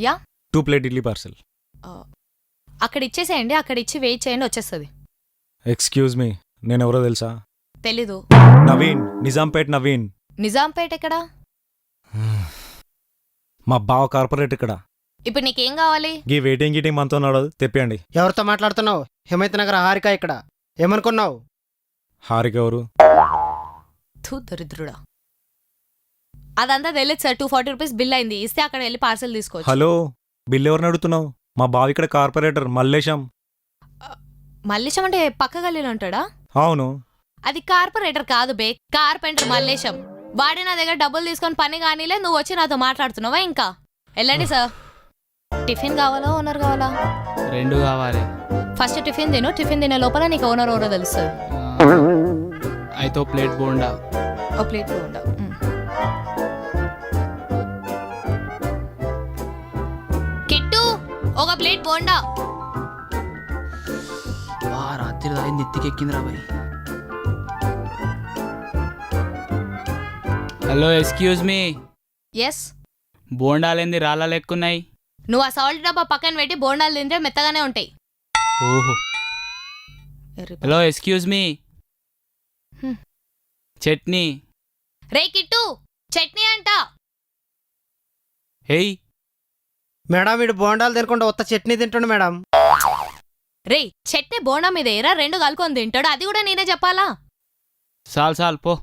Yeah 2 plate idli parcel. అక్కడ ఇచ్చేసేయండి, అక్కడ ఇచ్చి వెయిట్ చేయండి, వచ్చేస్తుంది. ఎక్స్క్యూజ్ మీ, నేను ఎవరో తెలుసా? తెలీదు. నవీన్, నిజాంపేట్ నవీన్. నిజాంపేట ఎక్కడా? మా బావ కార్పొరేట్ ఇక్కడ. ఇప్పుడు నీకేం కావాలి? ఈ వెయిటింగ్ గీటింగ్ మనతో నడదు, తెప్పియండి. ఎవరితో మాట్లాడుతున్నావు? హిమైత్ నగర్ హారిక ఇక్కడ. ఏమనుకున్నావు? హారిక ఎవరు? దరిద్రుడా. అదంతా తెలియదు సార్. 240 రూపీస్ బిల్ అయింది, ఇస్తే అక్కడ వెళ్ళి పార్సల్ తీసుకోవచ్చు. హలో, బిల్ ఎవరిని అడుగుతున్నావు? మా బావ ఇక్కడ కార్పొరేటర్ మల్లేశం. మల్లేశం అంటే పక్క గల్లీలో ఉంటాడా? అవును. అది కార్పొరేటర్ కాదు బే, కార్పెంటర్ మల్లేశం. వాడే నా దగ్గర డబ్బులు తీసుకొని పని కానీలే, నువ్వు వచ్చి నాతో మాట్లాడుతున్నావా? ఇంకా వెళ్ళండి సార్. టిఫిన్ కావాలా ఓనర్ కావాలా? 2 కావాలి. ఫస్ట్ టిఫిన్ తిను, టిఫిన్ తినే లోపల నీకు ఓనర్ ఎవరో తెలుస్తుంది. అయితే ప్లేట్ బోండా. ఓ ప్లేట్ బోండా. కిట్టు, ఒక ప్లేట్ బోండా. రాత్రి దాయి నెత్తికెక్కిందిరా బాయ్. Hello, excuse me. ఎస్. బోండాలేంది రాళ్ళ లెక్కున్నాయి? నువ్వు ఆ సాల్ట్ డబ్బా పక్కన పెట్టి బోండాలు తింటే మెత్తగానే ఉంటాయి. ఓహో. Hello, excuse me. చట్నీ. రే కిట్టు, చట్నీ అంట. హేయ్ మేడం, వీడు బోండాలు తినకుండా ఉత్త చట్నీ తింటుండు మేడం. రే, చట్నీ బోండా మీద ఏరా 2 కలుకొని తింటాడు, అది కూడా నేనే చెప్పాలా? చాలు పో.